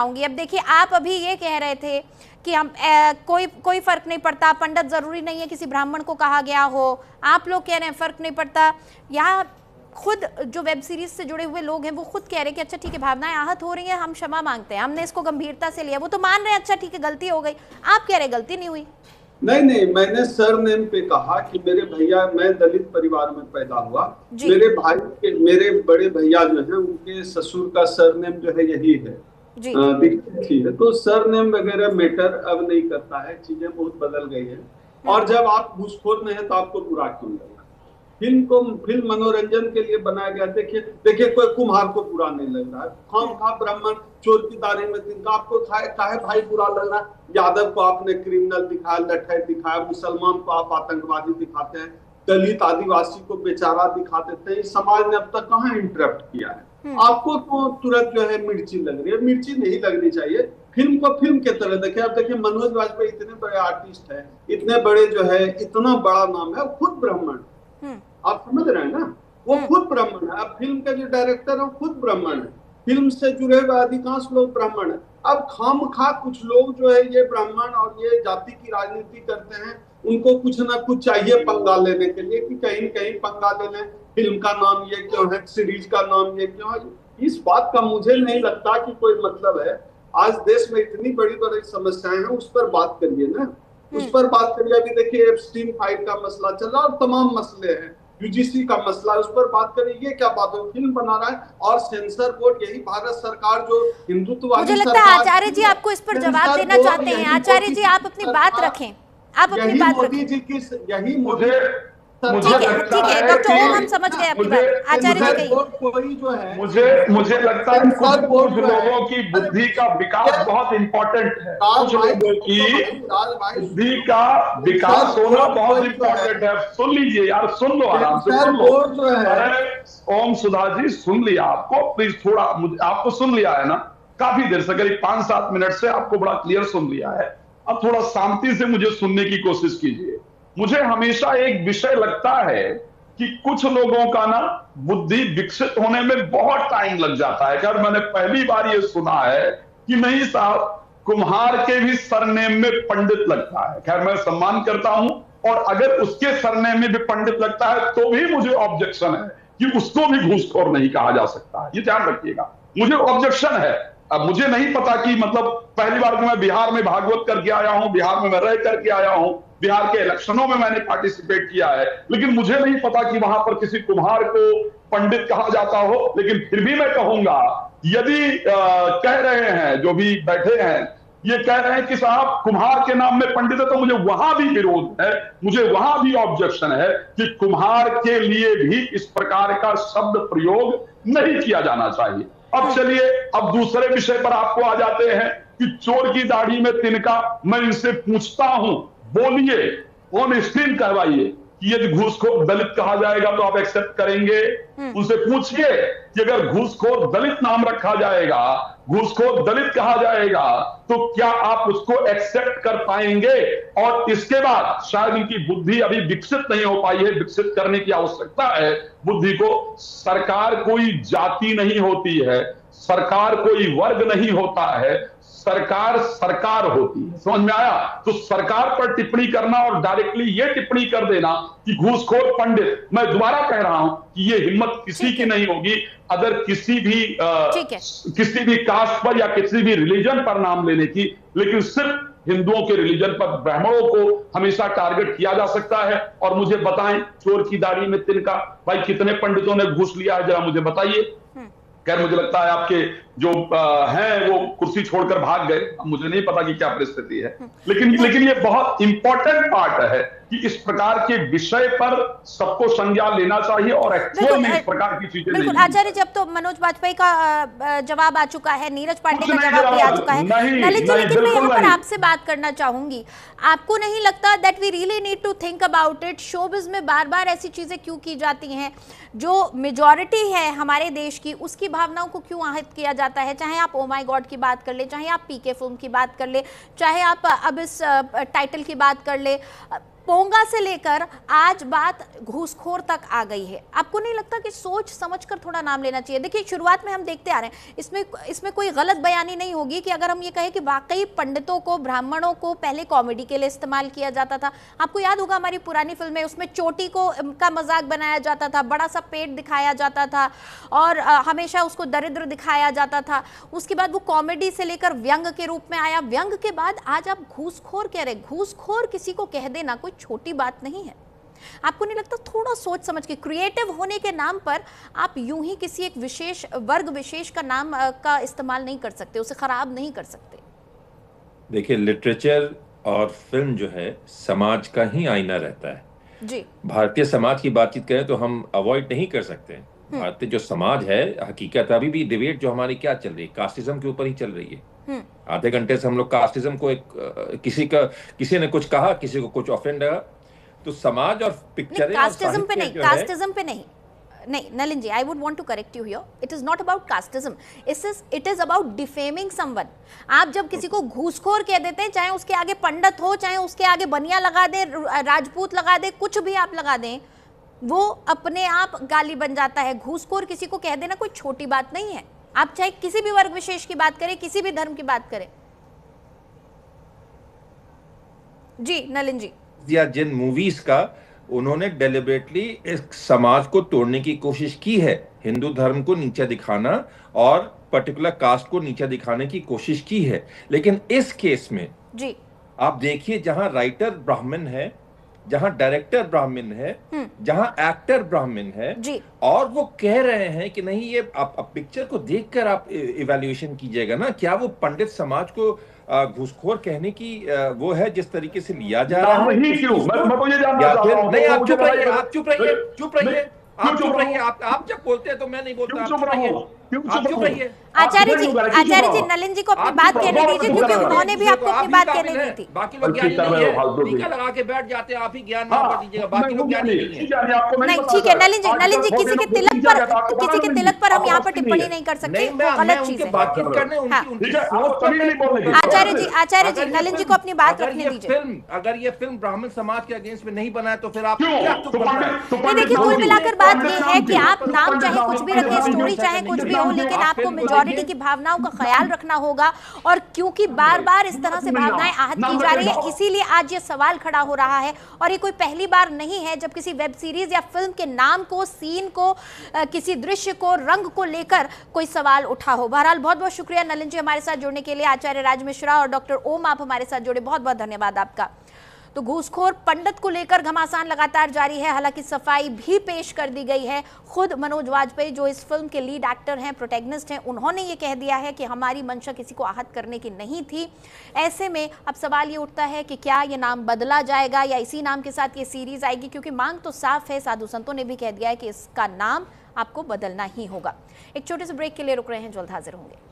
आऊंगी। अब देखिए, आप अभी ये कह रहे थे कि हम कोई फर्क नहीं पड़ता, पंडित जरूरी नहीं है किसी ब्राह्मण को कहा गया हो। आप लोग कह रहे हैं फर्क नहीं पड़ता। यहाँ खुद जो वेब सीरीज से जुड़े हुए लोग हैं वो खुद कह रहे हैं कि अच्छा ठीक है, भावनाएं आहत हो रही हैं, हम क्षमा मांगते हैं, हमने इसको गंभीरता से लिया। वो तो मान रहे हैं अच्छा ठीक है गलती हो गई, आप कह रहे हैं गलती नहीं हुई। नहीं नहीं, मैंने सरनेम पे कहा कि मेरे भैया, मैं दलित परिवार में पैदा हुआ, जी मेरे भाई के, मेरे बड़े भैया जो है उनके ससुर का सरनेम जो है यही है, जी दीक्षित ही है। तो सरनेम वगैरह मैटर अब नहीं करता है, चीजें बहुत बदल गई है। और जब आप घूसखोर में है तो आपको बुरा क्यों लगा? फिल्म मनोरंजन के लिए बनाया गया। देखिए देखिए, कोई कुम्हार को बुरा नहीं लग रहा है, खाम खा ब्राह्मण चोर की दाढ़ी में तिनका, आपको काहे भाई बुरा लगना? यादव को आपने क्रिमिनल दिखाया, लठैत दिखाया, मुसलमान को आप आतंकवादी दिखाते हैं, दलित आदिवासी को बेचारा दिखा देते हैं। समाज ने अब तक कहाँ इंटरप्ट किया है? आपको तो तुरंत जो है मिर्ची लग रही है। मिर्ची नहीं लगनी चाहिए, फिल्म को फिल्म के तरह देखे। आप देखिए, मनोज वाजपेयी इतने बड़े आर्टिस्ट हैं, इतने बड़े जो है, इतना बड़ा नाम है, खुद ब्राह्मण, आप समझ रहे हैं ना? वो खुद ब्राह्मण है। अब फिल्म के जो डायरेक्टर है वो खुद ब्राह्मण है, फिल्म से जुड़े हुए अधिकांश लोग ब्राह्मण है। अब खामखा कुछ लोग जो है ये ब्राह्मण और ये जाति की राजनीति करते हैं, उनको कुछ ना कुछ चाहिए पंगा लेने के लिए कि कहीं कहीं पंगा ले लें, फिल्म का नाम ये क्यों है, सीरीज का नाम ये क्यों है। इस बात का मुझे नहीं लगता कि कोई मतलब है। आज देश में इतनी बड़ी बड़ी समस्याएं हैं, उस पर बात करिए ना, उस पर बात करिए। अभी देखिए एप्स्टीन फाइल का मसला चल रहा है और तमाम मसले हैं, यूजीसी का मसला, उस पर बात करें। ये क्या बात है? फिल्म बना रहा है और सेंसर बोर्ड, यही भारत सरकार जो हिंदुत्ववादी, मुझे लगता है आचार्य जी आपको इस पर जवाब देना चाहते हैं। आचार्य जी आप अपनी बात रखें, आप अपनी बात रखें। मोदी जी की, यही मुझे ठीक है डॉक्टर ओम, हम समझ गए आपकी बात। आचार्य जी कहिए। कोई जो है, मुझे लगता है कुछ लोगों की बुद्धि का विकास बहुत इंपॉर्टेंट है। कुछ लोगों की बुद्धि का विकास होना बहुत इंपॉर्टेंट है। सुन लीजिए यार, सुन लो, आराम से सुन लो। अरे ओम सुधा जी, सुन लिया आपको? प्लीज थोड़ा, आपको सुन लिया है ना? काफी देर से, करीब 5-7 मिनट से आपको बड़ा क्लियर सुन लिया है। अब थोड़ा शांति से मुझे सुनने की कोशिश कीजिए। मुझे हमेशा एक विषय लगता है कि कुछ लोगों का ना बुद्धि विकसित होने में बहुत टाइम लग जाता है। खैर, मैंने पहली बार ये सुना है कि नहीं साहब, कुम्हार के भी सरनेम में पंडित लगता है। खैर, मैं सम्मान करता हूं, और अगर उसके सरनेम में भी पंडित लगता है तो भी मुझे ऑब्जेक्शन है कि उसको भी घूसखोर नहीं कहा जा सकता। ये ध्यान रखिएगा, मुझे ऑब्जेक्शन है। अब मुझे नहीं पता कि मतलब, पहली बार तो मैं बिहार में भागवत करके आया हूं, बिहार में मैं रह करके आया हूं, बिहार के इलेक्शनों में मैंने पार्टिसिपेट किया है, लेकिन मुझे नहीं पता कि वहां पर किसी कुम्हार को पंडित कहा जाता हो। लेकिन फिर भी मैं कहूंगा, यदि कह रहे हैं, जो भी बैठे हैं ये कह रहे हैं कि साहब कुम्हार के नाम में पंडित है, तो मुझे वहां भी विरोध है, मुझे वहां भी ऑब्जेक्शन है कि कुम्हार के लिए भी इस प्रकार का शब्द प्रयोग नहीं किया जाना चाहिए। अब चलिए, अब दूसरे विषय पर आपको आ जाते हैं कि चोर की दाढ़ी में तिनका। मैं इनसे पूछता हूं, बोलिए, ऑन स्क्रीन कहवाइए कि यदि घूसखोर दलित कहा जाएगा तो आप एक्सेप्ट करेंगे? उनसे पूछिए कि अगर घूसखोर दलित नाम रखा जाएगा, घूसखोर दलित कहा जाएगा, तो क्या आप उसको एक्सेप्ट कर पाएंगे? और इसके बाद शायद इनकी बुद्धि अभी विकसित नहीं हो पाई है, विकसित करने की आवश्यकता है बुद्धि को। सरकार कोई जाति नहीं होती है, सरकार कोई वर्ग नहीं होता है, सरकार सरकार होती है। समझ में आया? तो सरकार पर टिप्पणी करना और डायरेक्टली ये टिप्पणी कर देना कि घूसखोर पंडित, मैं दोबारा कह रहा हूं कि ये हिम्मत किसी की नहीं होगी। अगर किसी भी कास्ट पर या किसी भी रिलीजन पर नाम लेने की, लेकिन सिर्फ हिंदुओं के रिलीजन पर ब्राह्मणों को हमेशा टारगेट किया जा सकता है। और मुझे बताएं, चोर की दाढ़ी में तिनका, भाई कितने पंडितों ने घूस लिया है, जरा मुझे बताइए। खैर, मुझे लगता है आपके जो हैं वो कुर्सी छोड़कर भाग गए, मुझे नहीं पता कि क्या परिस्थिति है। लेकिन ये बहुत इंपॉर्टेंट पार्ट है कि इस प्रकार के विषय पर सबको संज्ञान लेना चाहिए और एक्चुअल में इस प्रकार की चीजें बिल्कुल। आचार्य, जब तो मनोज वाजपेयी का जवाब आ चुका है, नीरज पांडे का जवाब भी आ चुका है, ललित जी, लेकिन मैं यहाँ पर आपसे बात करना चाहूंगी। आपको नहीं लगता that we really need to think about it? Showbiz में बार बार ऐसी चीजें क्यों की जाती हैं? जो मेजॉरिटी है हमारे देश की, उसकी भावनाओं को क्यों आहत किया जाता है? चाहे आप ओ माय गॉड की बात कर ले, चाहे आप पीके फिल्म की बात कर ले, चाहे आप अब इस टाइटल की बात कर ले, पोंगा से लेकर आज बात घूसखोर तक आ गई है। आपको नहीं लगता कि सोच समझकर थोड़ा नाम लेना चाहिए? देखिए, शुरुआत में हम देखते आ रहे हैं, इसमें कोई गलत बयानी नहीं होगी कि अगर हम ये कहें कि वाकई पंडितों को, ब्राह्मणों को पहले कॉमेडी के लिए इस्तेमाल किया जाता था। आपको याद होगा हमारी पुरानी फिल्में, उसमें चोटी का मजाक बनाया जाता था, बड़ा सा पेट दिखाया जाता था और हमेशा उसको दरिद्र दिखाया जाता था। उसके बाद वो कॉमेडी से लेकर व्यंग के रूप में आया, व्यंग के बाद आज आप घूसखोर कह रहे। घूसखोर किसी को कह देना कोई छोटी बात नहीं है। आपको नहीं लगता थोड़ा सोच समझ के, क्रिएटिव होने के नाम पर आप यूं ही किसी एक विशेष वर्ग विशेष का नाम का इस्तेमाल नहीं कर सकते, उसे खराब नहीं कर सकते? देखिए, लिटरेचर और फिल्म जो है समाज का ही आईना रहता है जी। भारतीय समाज की बातचीत करें तो हम अवॉइड नहीं कर सकते। भारतीय जो समाज है, हकीकत अभी भी डिबेट जो हमारी क्या चल रही है, कास्टिज्म के ऊपर ही चल रही है। आधे घंटे से हम लोग कास्टिज्म को किसी ने कुछ कहा, किसी को कुछ ऑफेंड लगा, तो समाज और पिक्चरें कास्टिज्म पे नहीं, कास्टिज्म पे नहीं, Nalin ji, I would want to correct you here, it is not about casteism, it is about defaming someone. आप जब किसी को घूसखोर कह देते हैं, चाहे उसके आगे पंडित हो, चाहे उसके आगे बनिया लगा दे, राजपूत लगा दे, कुछ भी आप लगा दें, वो अपने आप गाली बन जाता है। घूसखोर किसी को कह देना कोई छोटी बात नहीं है। आप चाहे किसी भी वर्ग विशेष की बात करें, किसी भी धर्म की बात करें। जी नलिन जी, या जिन मूवीज का उन्होंने डेलिबरेटली इस समाज को तोड़ने की कोशिश की है, हिंदू धर्म को नीचा दिखाना और पर्टिकुलर कास्ट को नीचा दिखाने की कोशिश की है, लेकिन इस केस में जी आप देखिए, जहां राइटर ब्राह्मण है, जहां डायरेक्टर ब्राह्मण है, जहां एक्टर ब्राह्मण है जी, और वो कह रहे हैं कि नहीं, ये आप पिक्चर को देखकर आप इवैल्यूएशन कीजिएगा ना, क्या वो पंडित समाज को घूसखोर कहने की वो है जिस तरीके से लिया जा रहा है? नहीं, क्यों? मैं तो ये जानना चाहता हूं। नहीं, आप चुप रहिए, आप चुप रहिए, चुप रहिए, आप चुप रहिए। आप जब बोलते हैं तो मैं नहीं बोलता, आप चुप रहिए, आप चुप रहिए। आचार्य जी, नलिन जी को अपनी बात कहने दीजिए, क्योंकि उन्होंने भी आपको अपनी बात कहने दी थी। बाकी लोग ज्ञानी नहीं है, टीका लगा के बैठ जाते हैं, आप ही ज्ञान ना दीजिएगा, बाकी लोग ज्ञानी नहीं है। नहीं, ठीक है नलिन जी, किसी के तिलक पर हम यहाँ पर टिप्पणी नहीं कर सकते, गलत चीज है। आचार्य जी, नलिन जी को अपनी बात रखने दीजिए। अगर ये फिल्म ब्राह्मण समाज के अगेंस्ट में नहीं बना है तो फिर आप देखिए, कुल मिलाकर बात ये है कि आप नाम चाहे कुछ भी रखें, स्टोरी चाहे कुछ भी हो, लेकिन आपको मेजॉरिटी की भावनाओं का ख्याल रखना होगा। और क्योंकि बार बार इस तरह से भावनाएं आहत की जा रही है, इसीलिए आज ये सवाल खड़ा हो रहा है। और ये कोई पहली बार नहीं है जब किसी वेब सीरीज या फिल्म के नाम को, सीन को, किसी दृश्य को, रंग को लेकर कोई सवाल उठा हो। बहरहाल बहुत बहुत शुक्रिया नलिन जी हमारे साथ जुड़ने के लिए। आचार्य राज मिश्रा और डॉक्टर ओम, आप हमारे साथ जुड़े, बहुत बहुत धन्यवाद आपका। तो घूसखोर पंडित को लेकर घमासान लगातार जारी है, हालांकि सफाई भी पेश कर दी गई है। खुद मनोज वाजपेयी, जो इस फिल्म के लीड एक्टर हैं, प्रोटैगनिस्ट हैं, उन्होंने ये कह दिया है कि हमारी मंशा किसी को आहत करने की नहीं थी। ऐसे में अब सवाल ये उठता है कि क्या ये नाम बदला जाएगा या इसी नाम के साथ ये सीरीज आएगी, क्योंकि मांग तो साफ है, साधु संतों ने भी कह दिया है कि इसका नाम आपको बदलना ही होगा। एक छोटे से ब्रेक के लिए रुक रहे हैं, जल्द हाजिर होंगे।